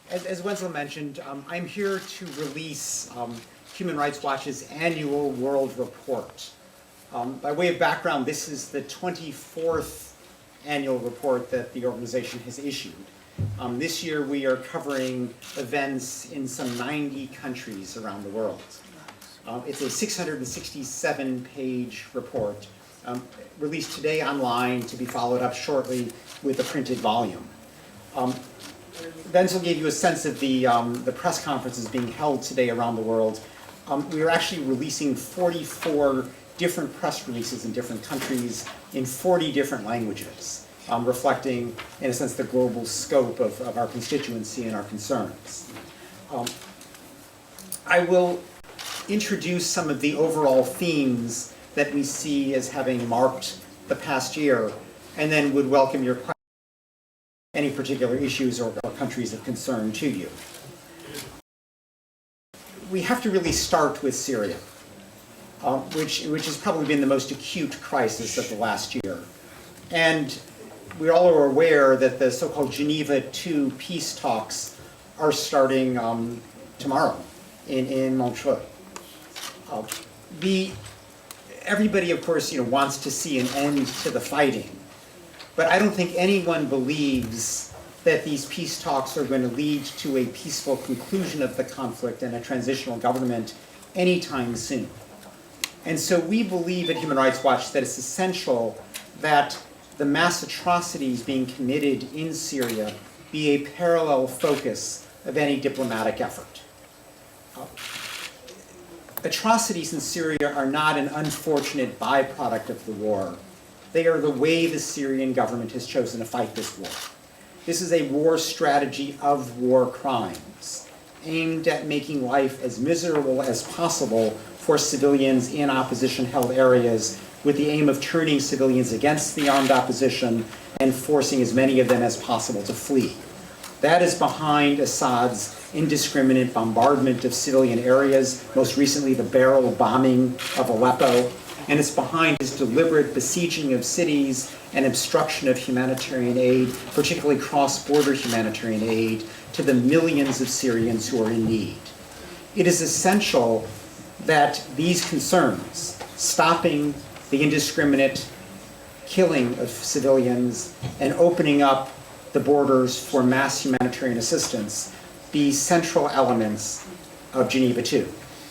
As Wenzel mentioned, I'm here to release Human Rights Watch's annual World Report. By way of background, this is the 24th annual report that the organization has issued. This year we are covering events in some 90 countries around the world. It's a 667-page report, released today online to be followed up shortly with a printed volume. Wenzel gave you a sense of the press conferences being held today around the world. We are actually releasing 44 different press releases in different countries in 40 different languages, reflecting, in a sense, the global scope of our constituency and our concerns. I will introduce some of the overall themes that we see as having marked the past year, and then would welcome your questions, any particular issues or countries of concern to you. We have to really start with Syria, which has probably been the most acute crisis of the last year. And we all are aware that the so-called Geneva II peace talks are starting tomorrow in Montreux. Everybody, of course, wants to see an end to the fighting. But I don't think anyone believes that these peace talks are going to lead to a peaceful conclusion of the conflict and a transitional government anytime soon. And so we believe at Human Rights Watch that it's essential that the mass atrocities being committed in Syria be a parallel focus of any diplomatic effort. Atrocities in Syria are not an unfortunate byproduct of the war. They are the way the Syrian government has chosen to fight this war. This is a war strategy of war crimes, aimed at making life as miserable as possible for civilians in opposition-held areas, with the aim of turning civilians against the armed opposition and forcing as many of them as possible to flee. That is behind Assad's indiscriminate bombardment of civilian areas, most recently the barrel bombing of Aleppo, and it's behind his deliberate besieging of cities and obstruction of humanitarian aid, particularly cross-border humanitarian aid, to the millions of Syrians who are in need. It is essential that these concerns, stopping the indiscriminate killing of civilians and opening up the borders for mass humanitarian assistance, be central elements of Geneva II.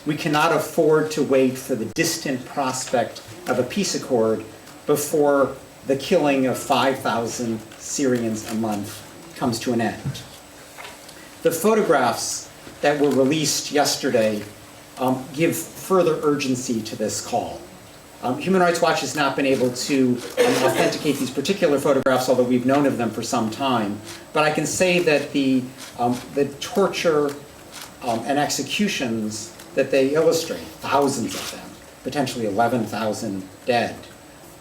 We cannot afford to wait for the distant prospect of a peace accord before the killing of 5,000 Syrians a month comes to an end. The photographs that were released yesterday give further urgency to this call. Human Rights Watch has not been able to authenticate these particular photographs, although we've known of them for some time. But I can say that the torture and executions that they illustrate, thousands of them, potentially 11,000 dead,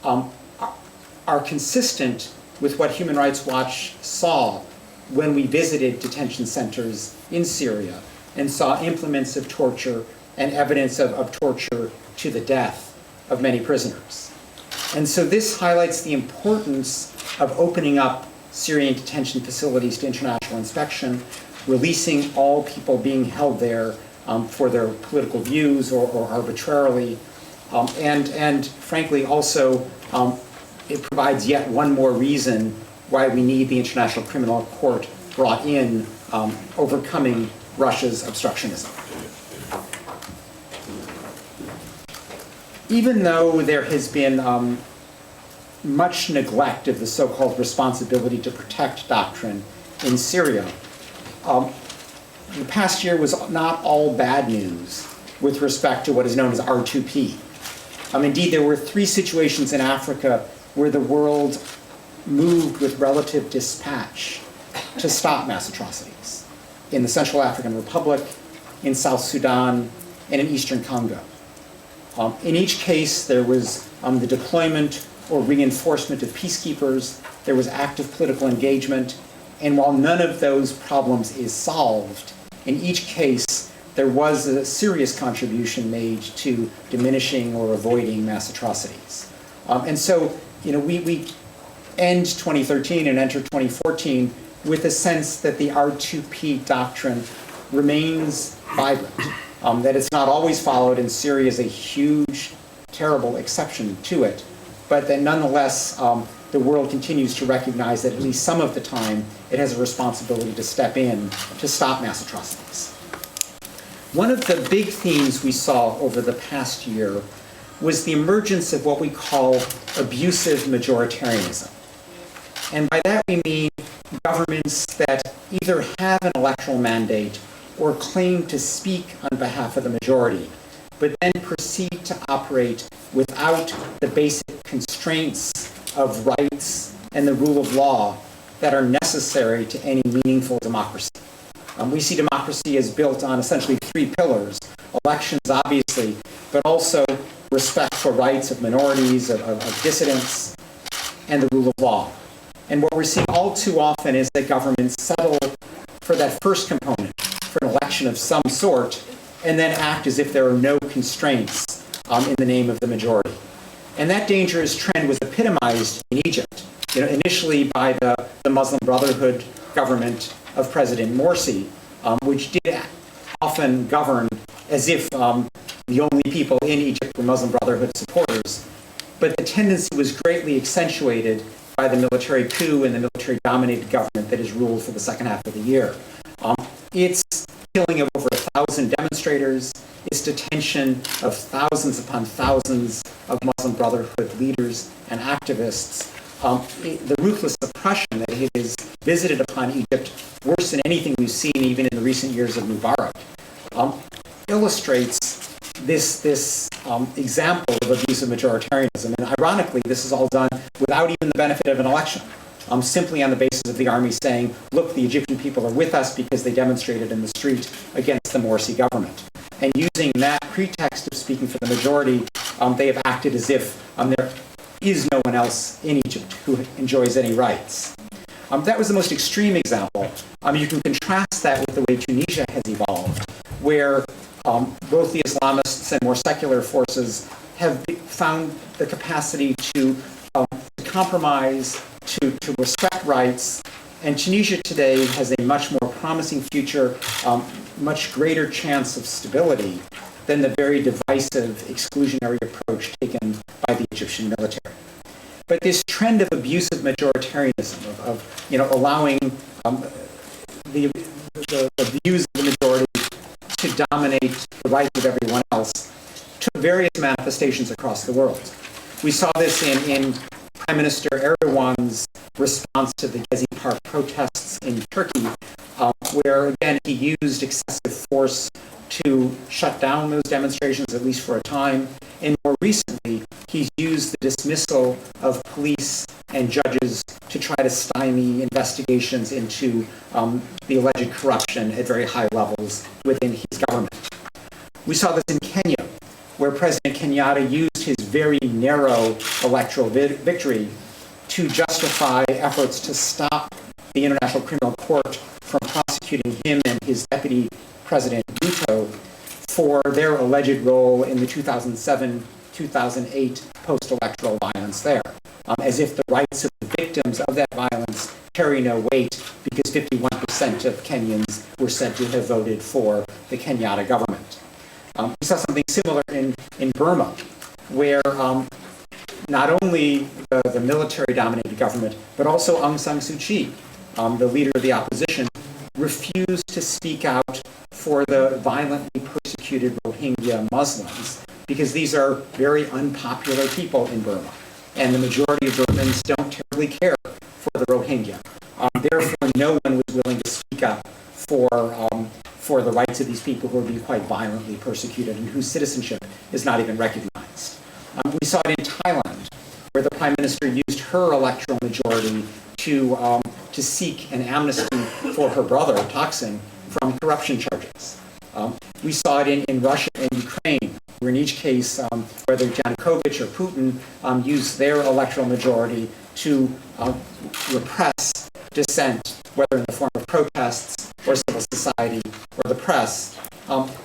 are consistent with what Human Rights Watch saw when we visited detention centers in Syria and saw implements of torture and evidence of torture to the death of many prisoners. And so this highlights the importance of opening up Syrian detention facilities to international inspection, releasing all people being held there for their political views or arbitrarily, and frankly also it provides yet one more reason why we need the International Criminal Court brought in, overcoming Russia's obstructionism. Even though there has been much neglect of the so-called responsibility to protect doctrine in Syria, the past year was not all bad news with respect to what is known as R2P. Indeed, there were 3 situations in Africa where the world moved with relative dispatch to stop mass atrocities: in the Central African Republic, in South Sudan, and in Eastern Congo. In each case, there was the deployment or reinforcement of peacekeepers, there was active political engagement, and while none of those problems is solved, in each case, there was a serious contribution made to diminishing or avoiding mass atrocities. And so, we end 2013 and enter 2014 with a sense that the R2P doctrine remains vibrant, that it's not always followed, and Syria is a huge, terrible exception to it, but that nonetheless the world continues to recognize that at least some of the time it has a responsibility to step in to stop mass atrocities. One of the big themes we saw over the past year was the emergence of what we call abusive majoritarianism. And by that we mean governments that either have an electoral mandate or claim to speak on behalf of the majority, but then proceed to operate without the basic constraints of rights and the rule of law that are necessary to any meaningful democracy. We see democracy as built on essentially three pillars: elections, obviously, but also respect for rights of minorities, of dissidents, and the rule of law. And what we're seeing all too often is that governments settle for that first component, for an election of some sort, and then act as if there are no constraints in the name of the majority. And that dangerous trend was epitomized in Egypt, initially by the Muslim Brotherhood government of President Morsi, which did often govern as if the only people in Egypt were Muslim Brotherhood supporters. But the tendency was greatly accentuated by the military coup and the military-dominated government that has ruled for the second half of the year. Its killing of over 1,000 demonstrators, its detention of thousands upon thousands of Muslim Brotherhood leaders and activists, the ruthless oppression that it has visited upon Egypt, worse than anything we've seen even in the recent years of Mubarak, illustrates this example of abusive majoritarianism. And ironically, this is all done without even the benefit of an election, simply on the basis of the army saying, look, the Egyptian people are with us because they demonstrated in the street against the Morsi government. And using that pretext of speaking for the majority, they have acted as if there is no one else in Egypt who enjoys any rights. That was the most extreme example. You can contrast that with the way Tunisia has evolved, where both the Islamists and more secular forces have found the capacity to compromise, to respect rights, and Tunisia today has a much more promising future, much greater chance of stability than the very divisive, exclusionary approach taken by the Egyptian military. But this trend of abusive majoritarianism, of allowing the views of the majority to dominate the rights of everyone else, took various manifestations across the world. We saw this in Prime Minister Erdogan's response to the Gezi Park protests in Turkey, where, again, he used excessive force to shut down those demonstrations, at least for a time. And more recently, he's used the dismissal of police and judges to try to stymie investigations into the alleged corruption at very high levels within his government. We saw this in Kenya, where President Kenyatta used his very narrow electoral victory to justify efforts to stop the International Criminal Court from prosecuting him and his deputy President Ruto for their alleged role in the 2007-2008 post-electoral violence there, as if the rights of the victims of that violence carry no weight because 51% of Kenyans were said to have voted for the Kenyatta government. We saw something similar in Burma, where not only the military-dominated government, but also Aung San Suu Kyi, the leader of the opposition, refused to speak out for the violently persecuted Rohingya Muslims, because these are very unpopular people in Burma, and the majority of Burmans don't terribly care for the Rohingya. Therefore, no one was willing to speak up for the rights of these people who are being quite violently persecuted and whose citizenship is not even recognized. We saw it in Thailand, where the Prime Minister used her electoral majority to seek an amnesty for her brother, Thaksin, from corruption charges. We saw it in Russia and Ukraine, where in each case, whether Yanukovych or Putin used their electoral majority to repress dissent, whether in the form of protests or civil society or the press.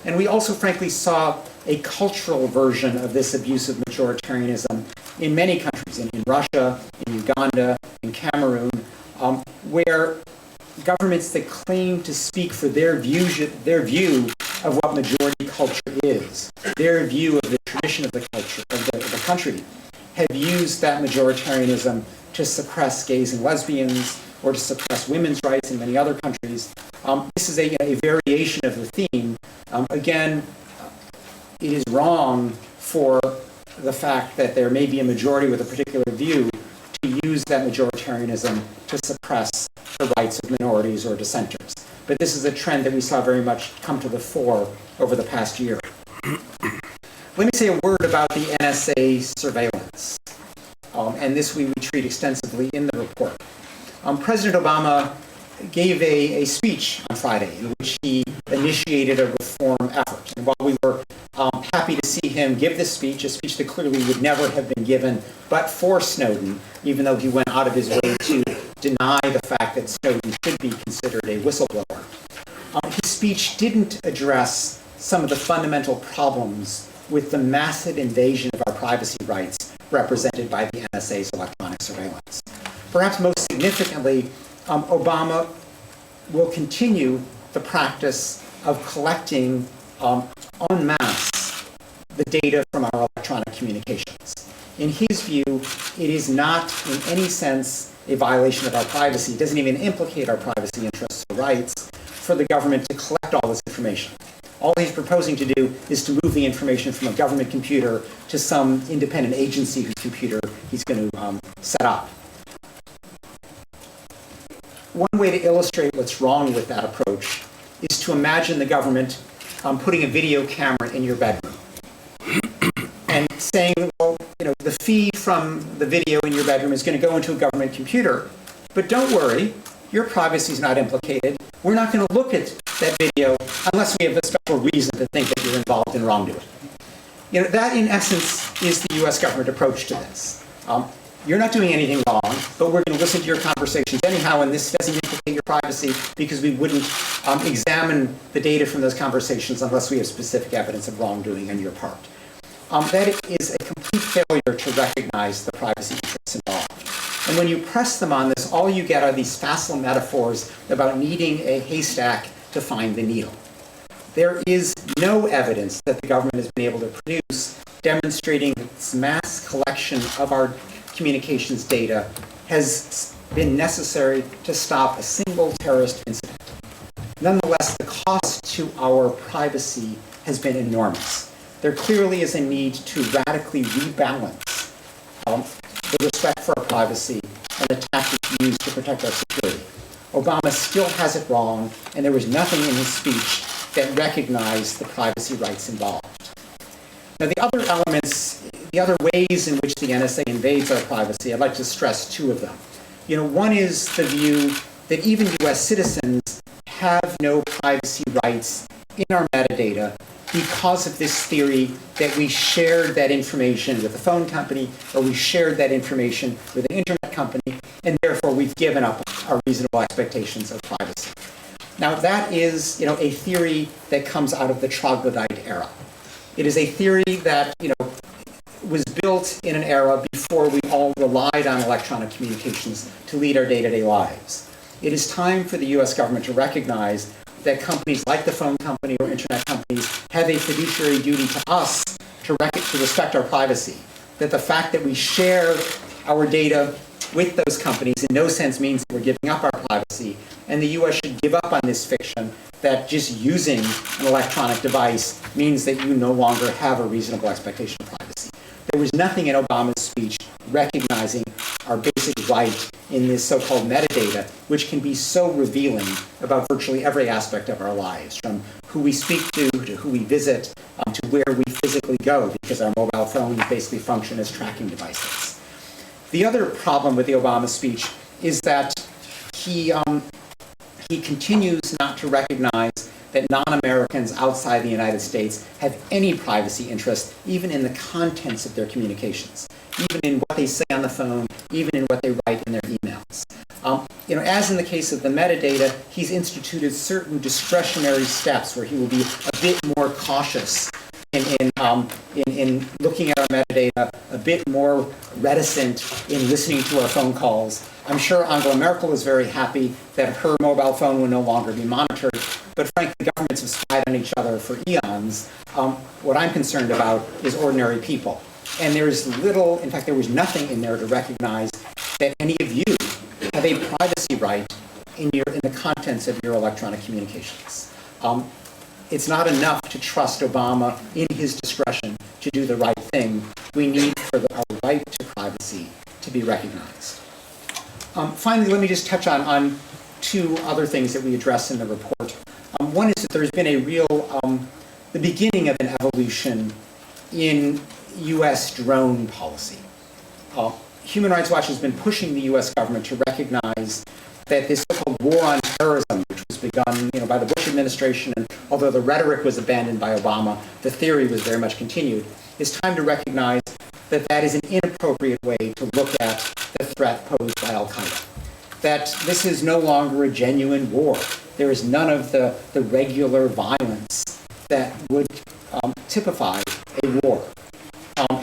And we also, frankly, saw a cultural version of this abusive majoritarianism in many countries, in Russia, in Uganda, in Cameroon, where governments that claim to speak for their view of what majority culture is, their view of the tradition of the culture, of the country, have used that majoritarianism to suppress gays and lesbians or to suppress women's rights in many other countries. This is a variation of the theme. Again, it is wrong for the fact that there may be a majority with a particular view to use that majoritarianism to suppress the rights of minorities or dissenters. But this is a trend that we saw very much come to the fore over the past year. Let me say a word about the NSA surveillance. And this we treat extensively in the report. President Obama gave a speech on Friday in which he initiated a reform effort. And while we were happy to see him give this speech, a speech that clearly would never have been given but for Snowden, even though he went out of his way to deny the fact that Snowden should be considered a whistleblower. His speech didn't address some of the fundamental problems with the massive invasion of our privacy rights represented by the NSA's electronic surveillance. Perhaps most significantly, Obama will continue the practice of collecting en masse the data from our electronic communications. In his view, it is not in any sense a violation of our privacy. It doesn't even implicate our privacy interests or rights for the government to collect all this information. All he's proposing to do is to move the information from a government computer to some independent agency whose computer he's going to set up. One way to illustrate what's wrong with that approach is to imagine the government putting a video camera in your bedroom and saying, well, the feed from the video in your bedroom is going to go into a government computer, but don't worry, your privacy is not implicated. We're not going to look at that video unless we have a special reason to think that you're involved in wrongdoing. That in essence is the US government approach to this. You're not doing anything wrong, but we're going to listen to your conversations anyhow, and this doesn't implicate your privacy because we wouldn't examine the data from those conversations unless we have specific evidence of wrongdoing on your part. That is a complete failure to recognize the privacy interests involved. And when you press them on this, all you get are these facile metaphors about needing a haystack to find the needle. There is no evidence that the government has been able to produce demonstrating that this mass collection of our communications data has been necessary to stop a single terrorist incident. Nonetheless, the cost to our privacy has been enormous. There clearly is a need to radically rebalance the respect for our privacy and the tactics used to protect our security. Obama still has it wrong, and there was nothing in his speech that recognized the privacy rights involved. Now, the other elements, the other ways in which the NSA invades our privacy, I'd like to stress two of them. One is the view that even US citizens have no privacy rights in our metadata because of this theory that we shared that information with a phone company or we shared that information with an internet company, and therefore we've given up our reasonable expectations of privacy. Now, that is, a theory that comes out of the troglodyte era. It is a theory that, was built in an era before we all relied on electronic communications to lead our day-to-day lives. It is time for the US government to recognize that companies like the phone company or internet companies have a fiduciary duty to us to respect our privacy. That the fact that we share our data with those companies in no sense means that we're giving up our privacy, and the US should give up on this fiction that just using an electronic device means that you no longer have a reasonable expectation of privacy. There was nothing in Obama's speech recognizing our basic right in this so-called metadata, which can be so revealing about virtually every aspect of our lives, from who we speak to who we visit, to where we physically go, because our mobile phones basically function as tracking devices. The other problem with the Obama speech is that he continues not to recognize that non-Americans outside the United States have any privacy interest, even in the contents of their communications, even in what they say on the phone, even in what they write in their emails. As in the case of the metadata, he's instituted certain discretionary steps where he will be a bit more cautious in looking at our metadata, a bit more reticent in listening to our phone calls, I'm sure Angela Merkel is very happy that her mobile phone will no longer be monitored, but frankly, governments have spied on each other for eons. What I'm concerned about is ordinary people. And there is little, in fact, there was nothing in there to recognize that any of you have a privacy right in the contents of your electronic communications. It's not enough to trust Obama in his discretion to do the right thing. We need for our right to privacy to be recognized. Finally, let me just touch on two other things that we address in the report. One is that there's been a real, the beginning of an evolution in U.S. drone policy. Human Rights Watch has been pushing the U.S. government to recognize that this so-called war on terrorism, which was begun by the Bush administration, and although the rhetoric was abandoned by Obama, the theory was very much continued, it's time to recognize that that is an inappropriate way to look at the threat posed by al-Qaeda. That this is no longer a genuine war. There is none of the regular violence that would typify a war.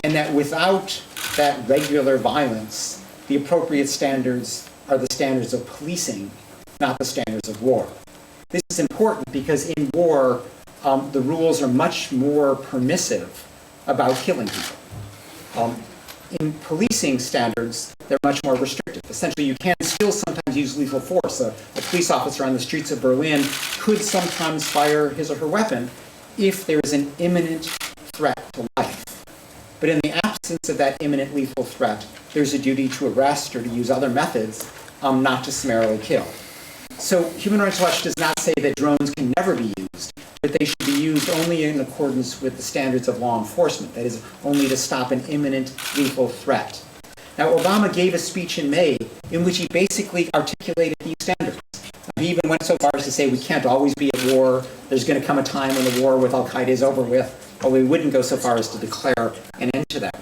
And that without that regular violence, the appropriate standards are the standards of policing, not the standards of war. This is important because in war, the rules are much more permissive about killing people. In policing standards, they're much more restrictive. Essentially, you can still sometimes use lethal force. A police officer on the streets of Berlin could sometimes fire his or her weapon if there is an imminent threat to life. But in the absence of that imminent lethal threat, there's a duty to arrest or to use other methods, not to summarily kill. So Human Rights Watch does not say that drones can never be used, but they should be used only in accordance with the standards of law enforcement, that is, only to stop an imminent lethal threat. Now, Obama gave a speech in May in which he basically articulated these standards. He even went so far as to say we can't always be at war. There's going to come a time when the war with al-Qaeda is over with, but we wouldn't go so far as to declare an end to that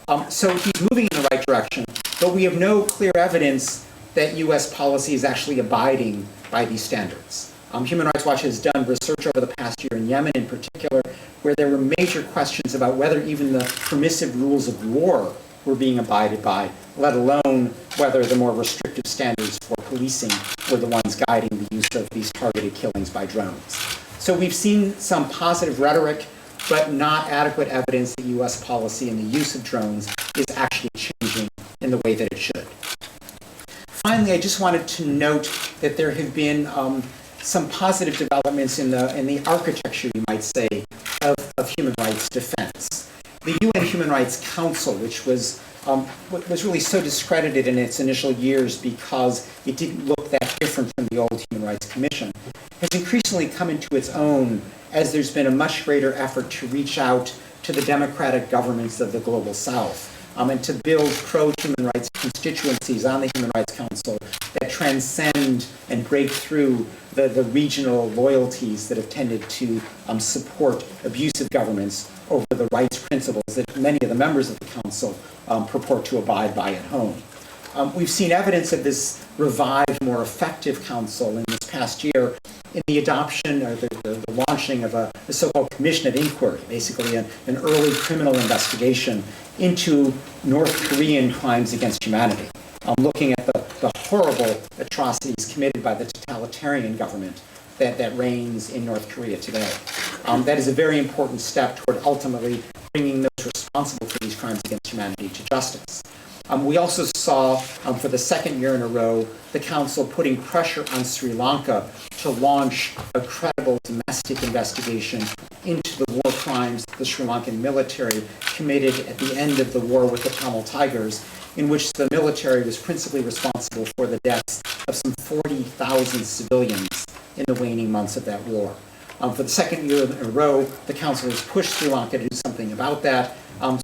war. So he's moving in the right direction, but we have no clear evidence that U.S. policy is actually abiding by these standards. Human Rights Watch has done research over the past year in Yemen in particular, where there were major questions about whether even the permissive rules of war were being abided by, let alone whether the more restrictive standards for policing were the ones guiding the use of these targeted killings by drones. So we've seen some positive rhetoric, but not adequate evidence that U.S. policy in the use of drones is actually changing in the way that it should. Finally, I just wanted to note that there have been some positive developments in the architecture, you might say, of human rights defense. The UN Human Rights Council, which was really so discredited in its initial years because it didn't look that different from the old Human Rights Commission, has increasingly come into its own as there's been a much greater effort to reach out to the democratic governments of the global South. And to build pro-human rights constituencies on the Human Rights Council that transcend and break through the regional loyalties that have tended to support abusive governments over the rights principles that many of the members of the Council purport to abide by at home. We've seen evidence of this revived, more effective Council in this past year in the adoption or the launching of a so-called Commission of Inquiry, basically an early criminal investigation into North Korean crimes against humanity, looking at the horrible atrocities committed by the totalitarian government that reigns in North Korea today. That is a very important step toward ultimately bringing those responsible for these crimes against humanity to justice. We also saw, for the second year in a row, the Council putting pressure on Sri Lanka to launch a credible domestic investigation into the war crimes the Sri Lankan military committed at the end of the war with the Tamil Tigers, in which the military was principally responsible for the deaths of some 40,000 civilians in the waning months of that war. For the second year in a row, the Council has pushed Sri Lanka to do something about that.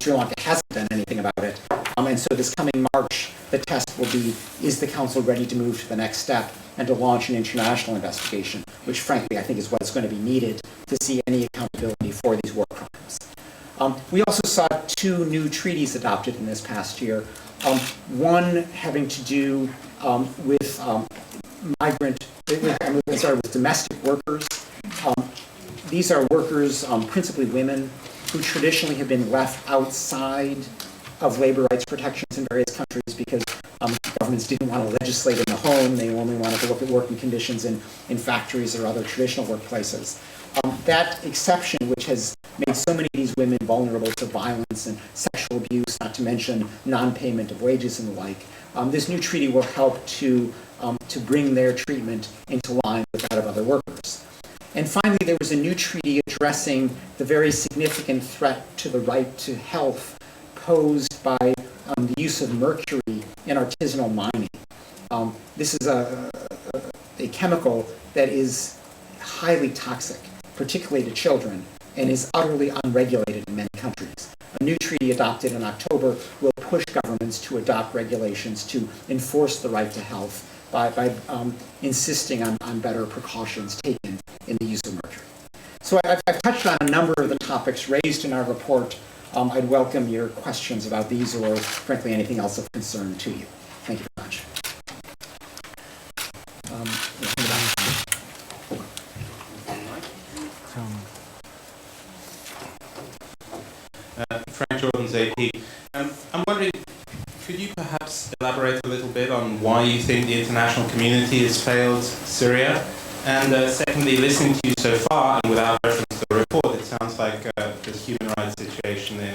Sri Lanka hasn't done anything about it. And so this coming March, the test will be, is the Council ready to move to the next step and to launch an international investigation, which frankly I think is what's going to be needed to see any accountability for these war crimes. We also saw two new treaties adopted in this past year. One having to do with domestic workers. These are workers, principally women, who traditionally have been left outside of labor rights protections in various countries because Governments didn't want to legislate in the home. They only wanted to look at working conditions in factories or other traditional workplaces. That exception, which has made so many of these women vulnerable to violence and sexual abuse, not to mention non-payment of wages and the like, this new treaty will help to bring their treatment into line with that of other workers. And finally, there was a new treaty addressing the very significant threat to the right to health posed by the use of mercury in artisanal mining. This is a chemical that is highly toxic, particularly to children, and is utterly unregulated in many countries. A new treaty adopted in October will push governments to adopt regulations to enforce the right to health by insisting on better precautions taken in the use of mercury. So I've touched on a number of the topics raised in our report. I'd welcome your questions about these or, frankly, anything else of concern to you. Thank you very much. Frank Jordan's AP. I'm wondering, could you perhaps elaborate a little bit on why you think the international community has failed Syria? And secondly, listening to you so far, and without reference to the report, it sounds like the human rights situation in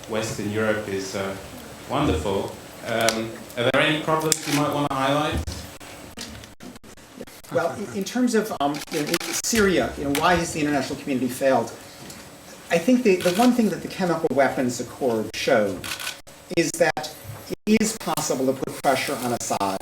Western Europe is wonderful. Are there any problems you might want to highlight? Well, in terms of Syria, why has the international community failed? I think the one thing that the Chemical Weapons Accord showed is that it is possible to put pressure on Assad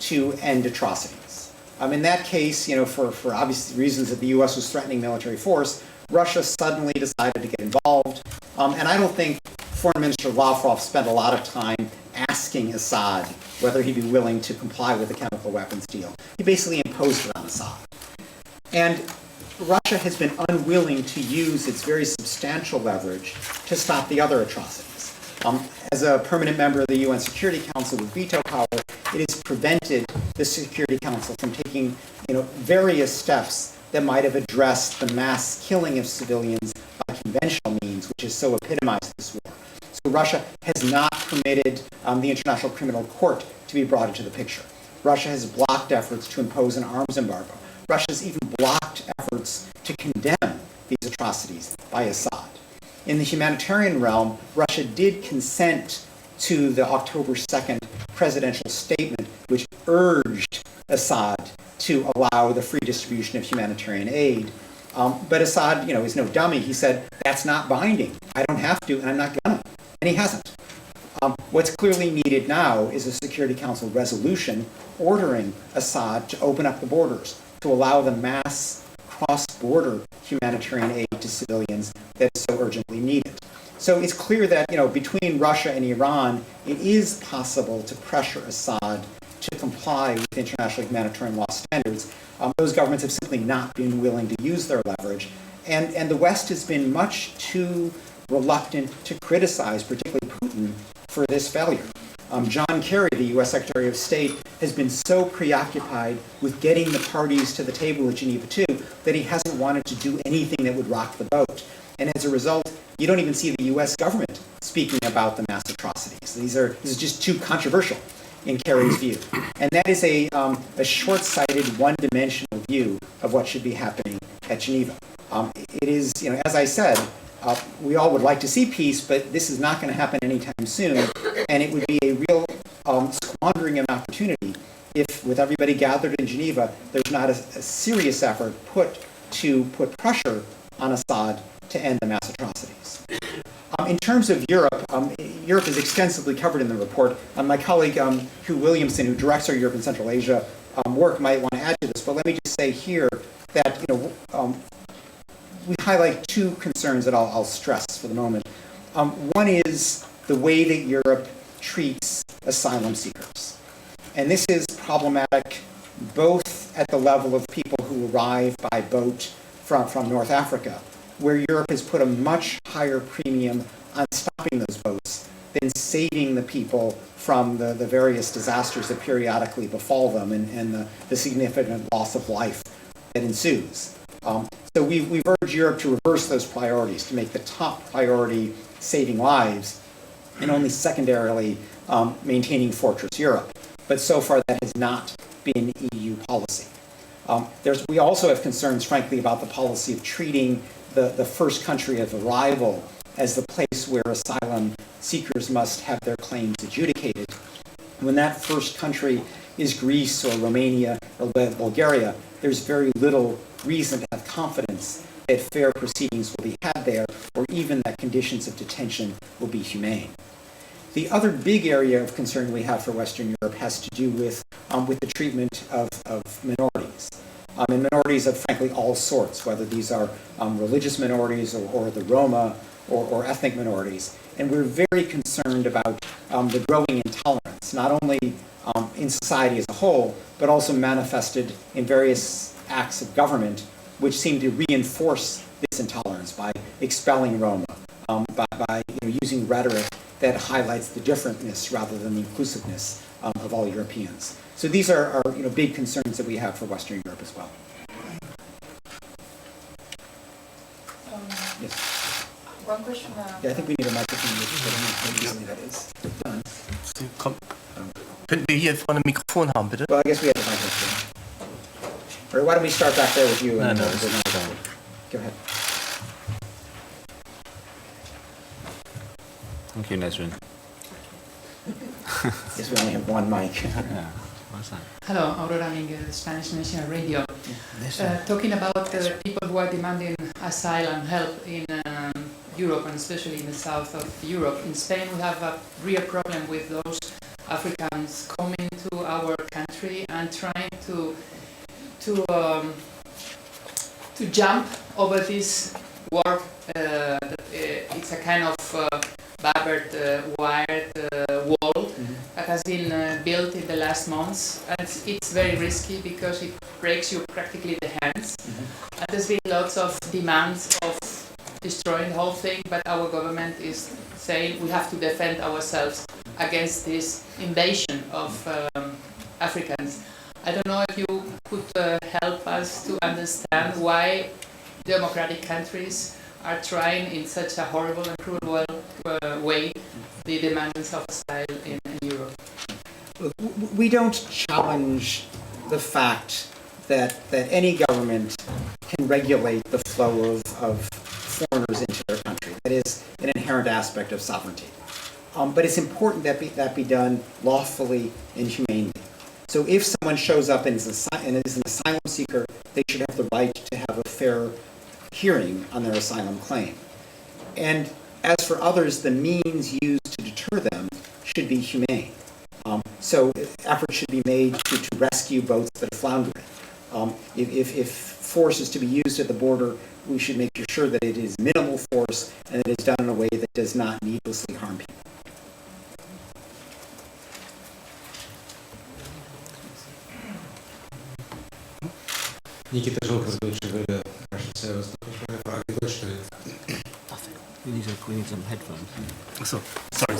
to end atrocities. In that case, for obvious reasons that the U.S. was threatening military force, Russia suddenly decided to get involved. And I don't think Foreign Minister Lavrov spent a lot of time asking Assad whether he'd be willing to comply with the chemical weapons deal. He basically imposed it on Assad. And Russia has been unwilling to use its very substantial leverage to stop the other atrocities. As a permanent member of the UN Security Council with veto power, it has prevented the Security Council from taking various steps that might have addressed the mass killing of civilians by conventional means, which has so epitomized this war. So Russia has not permitted the International Criminal Court to be brought into the picture. Russia has blocked efforts to impose an arms embargo. Russia has even blocked efforts to condemn these atrocities by Assad. In the humanitarian realm, Russia did consent to the October 2nd presidential statement, which urged Assad to allow the free distribution of humanitarian aid. But Assad, is no dummy. He said, that's not binding. I don't have to, and I'm not gonna. And he hasn't. What's clearly needed now is a Security Council resolution ordering Assad to open up the borders, to allow the mass cross-border humanitarian aid to civilians that is so urgently needed. So it's clear that, between Russia and Iran, it is possible to pressure Assad to comply with international humanitarian law standards. Those governments have simply not been willing to use their leverage. And the West has been much too reluctant to criticize, particularly Putin, for this failure. John Kerry, the U.S. Secretary of State, has been so preoccupied with getting the parties to the table at Geneva II that he hasn't wanted to do anything that would rock the boat. And as a result, you don't even see the U.S. government speaking about the mass atrocities. This is just too controversial in Kerry's view. And that is a short-sighted, one-dimensional view of what should be happening at Geneva. It is, as I said, we all would like to see peace, but this is not going to happen anytime soon. And it would be a real squandering of an opportunity if, with everybody gathered in Geneva, there's not a serious effort put pressure on Assad to end the mass atrocities. In terms of Europe, Europe is extensively covered in the report. My colleague, Hugh Williamson, who directs our Europe and Central Asia work, might want to add to this, but let me just say here that we highlight two concerns that I'll stress for the moment. One is the way that Europe treats asylum seekers. And this is problematic both at the level of people who arrive by boat from North Africa, where Europe has put a much higher premium on stopping those boats than saving the people from the various disasters that periodically befall them and the significant loss of life that ensues. So we've urged Europe to reverse those priorities, to make the top priority saving lives, and only secondarily maintaining Fortress Europe. but so far that has not been EU policy. We also have concerns, frankly, about the policy of treating the first country of arrival as the place where asylum seekers must have their claims adjudicated. When that first country is Greece or Romania or Bulgaria, there's very little reason to have confidence that fair proceedings will be had there, or even that conditions of detention will be humane. The other big area of concern we have for Western Europe has to do with the treatment of minorities. And minorities of, frankly, all sorts, whether these are religious minorities or the Roma or ethnic minorities. And we're very concerned about the growing intolerance, not only in society as a whole, but also manifested in various acts of government, which seem to reinforce this intolerance by expelling Roma, by using rhetoric that highlights the differentness rather than the inclusiveness of all Europeans. So these are big concerns that we have for Western Europe as well. Yes. One question. Yeah, I think we need a microphone, which I don't know how easily that is done. Könnten wir hier vorne ein Mikrofon haben, bitte? Well, I guess we have a microphone. Or why don't we start back there with you? No, and no, we'll this is go fine. Go ahead. Thank you, Nesrin. Yes, we only have one mic. Yeah, what's that? Hello, Aurora Ming, Spanish National Radio. Talking about people who are demanding asylum help in Europe, and especially in the south of Europe. In Spain, we have a real problem with those Africans coming to our country and trying to jump over this wall. It's a kind of barbed wired wall that has been built in the last months, and it's very risky because it breaks you practically the hands. And there's been lots of demands of destroying the whole thing, but our government is saying we have to defend ourselves against this invasion of Africans. I don't know if you could help us to understand why democratic countries are trying in such a horrible and cruel way the demands of asylum in Europe. Look, we don't challenge the fact that any government can regulate the flow of foreigners into their country. That is an inherent aspect of sovereignty. But it's important that be done lawfully and humanely. So if someone shows up and is an asylum seeker, they should have the right to have a fair hearing on their asylum claim. And as for others, the means used to deter them should be humane. So efforts should be made to rescue boats that are floundering. If force is to be used at the border, we should make sure that it is minimal force and that it's done in a way that does not needlessly harm people. Nikita Zolkar, Deutsche Welle. Servus. Darf ich meine Frage durchstellen? We need some headphones. Achso, sorry.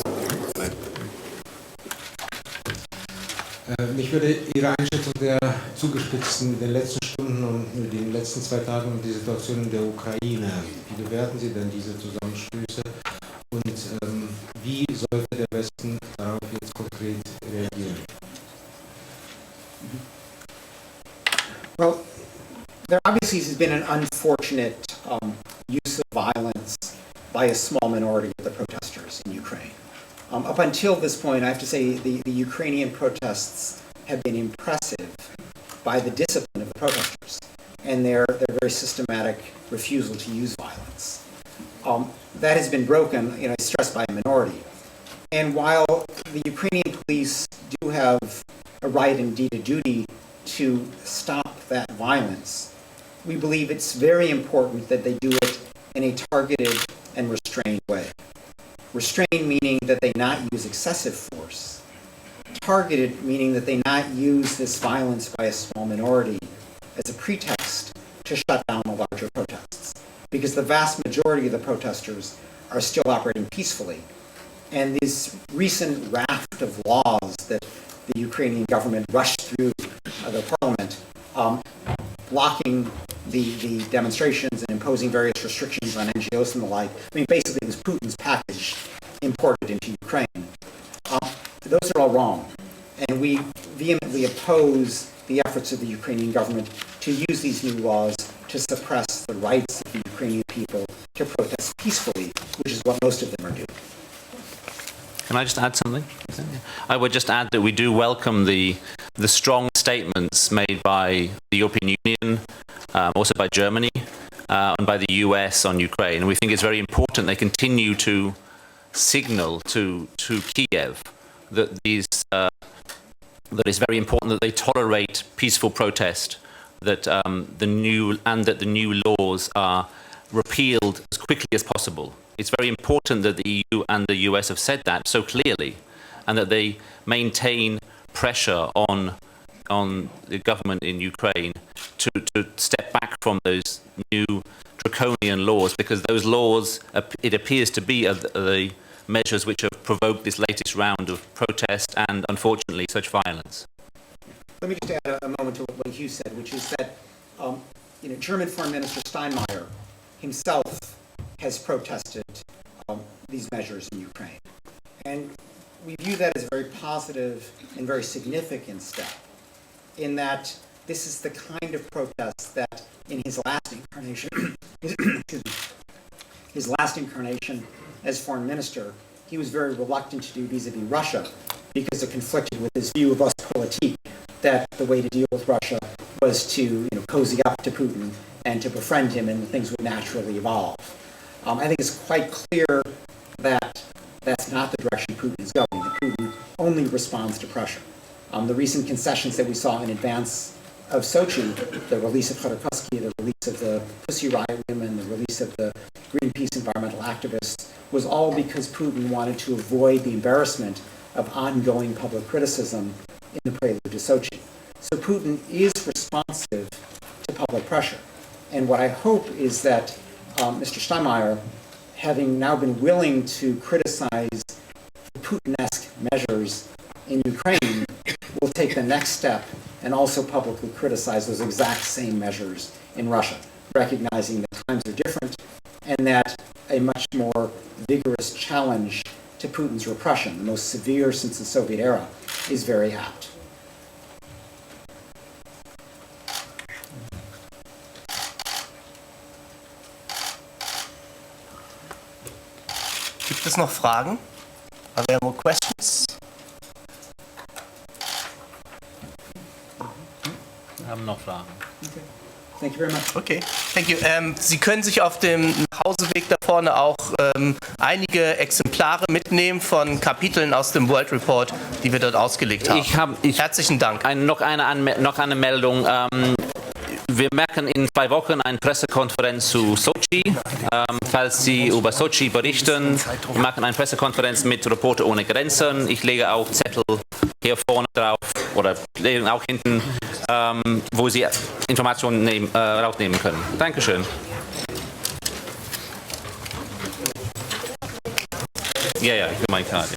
Mich würde Ihre Einschätzung der zugespitzten, den letzten Stunden und den letzten 2 Tagen und die Situation in der Ukraine, wie bewerten Sie denn diese Zusammenstöße und wie sollte der Westen darauf jetzt konkret reagieren? Well, there obviously has been an unfortunate use of violence by a small minority of the protesters in Ukraine. Up until this point, I have to say the Ukrainian protests have been impressive by the discipline of the protesters and their very systematic refusal to use violence. That has been broken, stressed by a minority. And while the Ukrainian police do have a right, indeed a duty, to stop that violence, we believe it's very important that they do it in a targeted and restrained way. Restrained meaning that they not use excessive force. Targeted meaning that they not use this violence by a small minority as a pretext to shut down the larger protests. Because the vast majority of the protesters are still operating peacefully. And this recent raft of laws that the Ukrainian government rushed through the parliament, blocking the demonstrations and imposing various restrictions on NGOs and the like. I mean, basically it was Putin's package imported into Ukraine. Those are all wrong. And we vehemently oppose the efforts of the Ukrainian government to use these new laws to suppress the rights of the Ukrainian people to protest peacefully, which is what most of them are doing. Can I just add something? I would just add that we do welcome the strong statements made by the European Union, also by Germany, and by the US on Ukraine. We think it's very important they continue to signal to Kiev that that it's very important that they tolerate peaceful protest, that the new laws are repealed as quickly as possible. It's very important that the EU and the US have said that so clearly, and that they maintain pressure on the government in Ukraine to step back from those new draconian laws, because those laws, it appears to be the measures which have provoked this latest round of protest and, unfortunately, such violence. Let me just add a moment to what Hugh said, which is that German Foreign Minister Steinmeier himself has protested these measures in Ukraine. And we view that as a very positive and very significant step, in that this is the kind of protest that in his last incarnation, as foreign minister, he was very reluctant to do vis-a-vis Russia because it conflicted with his view of Ostpolitik, that the way to deal with Russia was to cozy up to Putin and to befriend him, and things would naturally evolve. I think it's quite clear that that's not the direction Putin is going, that Putin only responds to pressure. The recent concessions that we saw in advance of Sochi, the release of Khodorkovsky, the release of the Pussy Riot women, the release of the Greenpeace environmental activists, was all because Putin wanted to avoid the embarrassment of ongoing public criticism in the prelude to Sochi. So Putin is responsive to public pressure. And what I hope is that Mr. Steinmeier, having now been willing to criticize Putin-esque measures in Ukraine, will take the next step and also publicly criticize those exact same measures in Russia, recognizing that times are different and that a much more vigorous challenge to Putin's repression, the most severe since the Soviet era, is very apt. Gibt es noch Fragen? Are there more questions? Wir haben noch Fragen. Okay. Thank you very much. Okay, thank you. Sie können sich auf dem Nachhauseweg da vorne auch einige Exemplare mitnehmen von Kapiteln aus dem World Report, die wir dort ausgelegt haben. Herzlichen Dank. Noch eine Meldung. Wir merken in 2 Wochen eine Pressekonferenz zu Sochi. Falls Sie über Sochi berichten, wir machen eine Pressekonferenz mit Reporter ohne Grenzen. Ich lege auch Zettel hier vorne drauf oder auch hinten, wo Sie Informationen rausnehmen können. Dankeschön. Ja, ich will meine Karte.